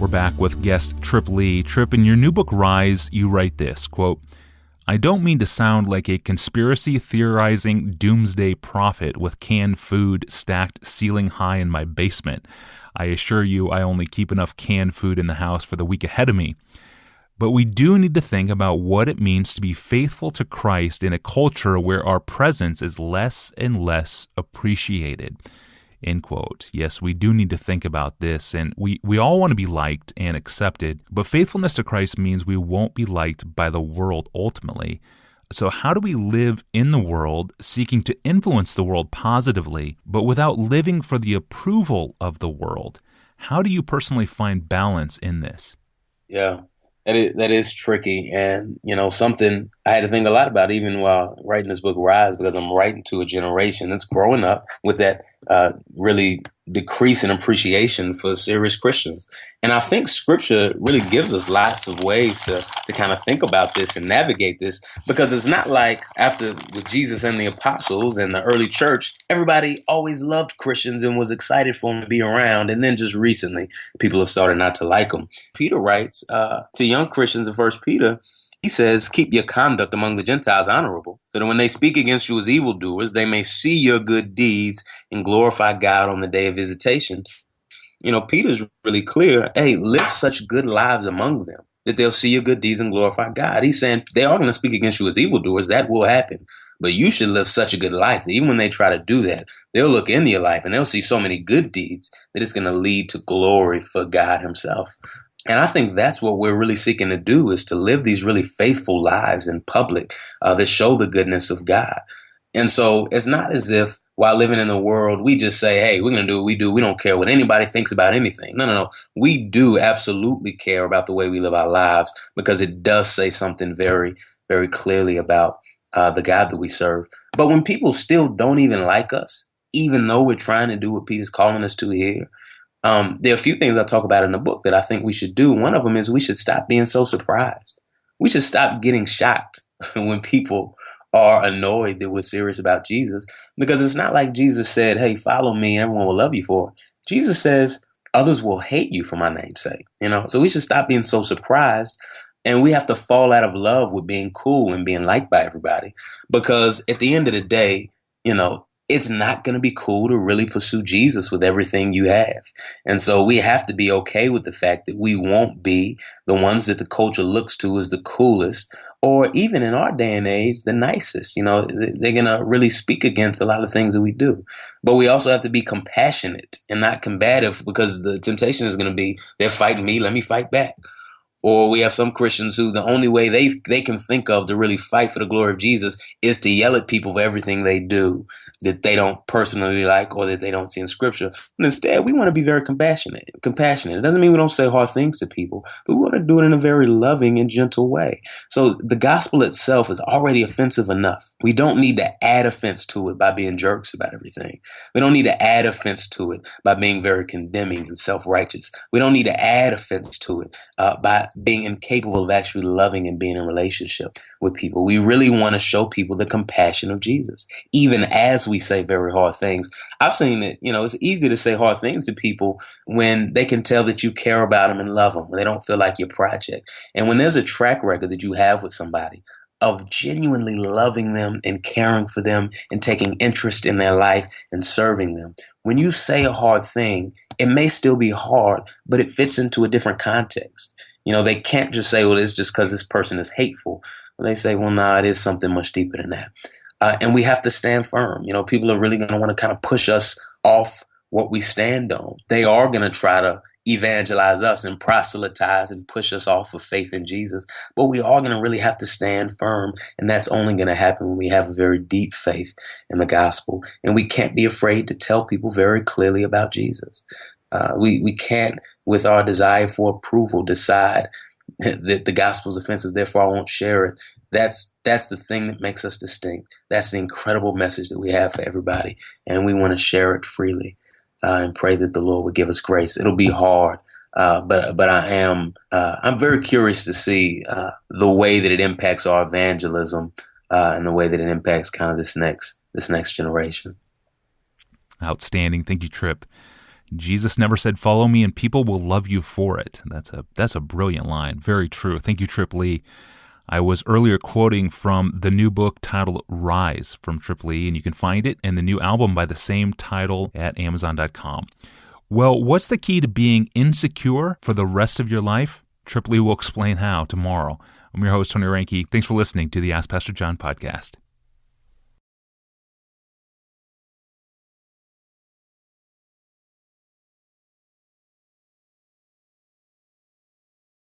We're back with guest Trip Lee. Trip, in your new book, Rise, you write this, quote, "I don't mean to sound like a conspiracy theorizing doomsday prophet with canned food stacked ceiling high in my basement. I assure you I only keep enough canned food in the house for the week ahead of me. But we do need to think about what it means to be faithful to Christ in a culture where our presence is less and less appreciated." End quote. Yes, we do need to think about this, and we all want to be liked and accepted, but faithfulness to Christ means we won't be liked by the world ultimately. So how do we live in the world, seeking to influence the world positively, but without living for the approval of the world? How do you personally find balance in this? Yeah, that is tricky. And, something I had to think a lot about even while writing this book, Rise, because I'm writing to a generation that's growing up with that really decrease in appreciation for serious Christians. And I think Scripture really gives us lots of ways to kind of think about this and navigate this, because it's not like after with Jesus and the apostles and the early church, everybody always loved Christians and was excited for them to be around. And then just recently, people have started not to like them. Peter writes to young Christians in 1 Peter, he says, "Keep your conduct among the Gentiles honorable, so that when they speak against you as evildoers, they may see your good deeds and glorify God on the day of visitation." Peter's really clear. Hey, live such good lives among them that they'll see your good deeds and glorify God. He's saying they are going to speak against you as evildoers. That will happen. But you should live such a good life that even when they try to do that, they'll look into your life and they'll see so many good deeds that it's going to lead to glory for God himself. And I think that's what we're really seeking to do, is to live these really faithful lives in public that show the goodness of God. And so it's not as if while living in the world, we just say, hey, we're going to do what we do. We don't care what anybody thinks about anything. No. We do absolutely care about the way we live our lives, because it does say something very, very clearly about the God that we serve. But when people still don't even like us, even though we're trying to do what Peter's calling us to here, there are a few things I talk about in the book that I think we should do. One of them is we should stop being so surprised. We should stop getting shocked when people are annoyed that we're serious about Jesus, because it's not like Jesus said, hey, follow me, everyone will love you for it. Jesus says others will hate you for my name's sake. So we should stop being so surprised, and we have to fall out of love with being cool and being liked by everybody, because at the end of the day, it's not going to be cool to really pursue Jesus with everything you have. And so we have to be okay with the fact that we won't be the ones that the culture looks to as the coolest, or even in our day and age, the nicest. They're going to really speak against a lot of things that we do. But we also have to be compassionate and not combative, because the temptation is going to be, they're fighting me, let me fight back. Or we have some Christians who the only way they can think of to really fight for the glory of Jesus is to yell at people for everything they do that they don't personally like or that they don't see in Scripture. And instead, we want to be very compassionate. It doesn't mean we don't say hard things to people, but we want to do it in a very loving and gentle way. So the gospel itself is already offensive enough. We don't need to add offense to it by being jerks about everything. We don't need to add offense to it by being very condemning and self-righteous. We don't need to add offense to it by being incapable of actually loving and being in a relationship with people. We really want to show people the compassion of Jesus, even as we say very hard things. I've seen that, it's easy to say hard things to people when they can tell that you care about them and love them, when they don't feel like your project. And when there's a track record that you have with somebody of genuinely loving them and caring for them and taking interest in their life and serving them, when you say a hard thing, it may still be hard, but it fits into a different context. They can't just say, well, it's just because this person is hateful. They say, well, no, it is something much deeper than that. And we have to stand firm. People are really going to want to kind of push us off what we stand on. They are going to try to evangelize us and proselytize and push us off of faith in Jesus. But we are going to really have to stand firm. And that's only going to happen when we have a very deep faith in the gospel. And we can't be afraid to tell people very clearly about Jesus. We can't, with our desire for approval, decide that the gospel is offensive, therefore I won't share it. That's the thing that makes us distinct. That's the incredible message that we have for everybody, and we want to share it freely and pray that the Lord would give us grace. It'll be hard, but I'm very curious to see the way that it impacts our evangelism and the way that it impacts kind of this next generation. Outstanding. Thank you, Trip. Jesus never said, follow me and people will love you for it. That's a brilliant line. Very true. Thank you, Trip Lee. I was earlier quoting from the new book titled Rise from Trip Lee, and you can find it and the new album by the same title at Amazon.com. Well, what's the key to being insecure for the rest of your life? Trip Lee will explain how tomorrow. I'm your host, Tony Reinke. Thanks for listening to the Ask Pastor John podcast.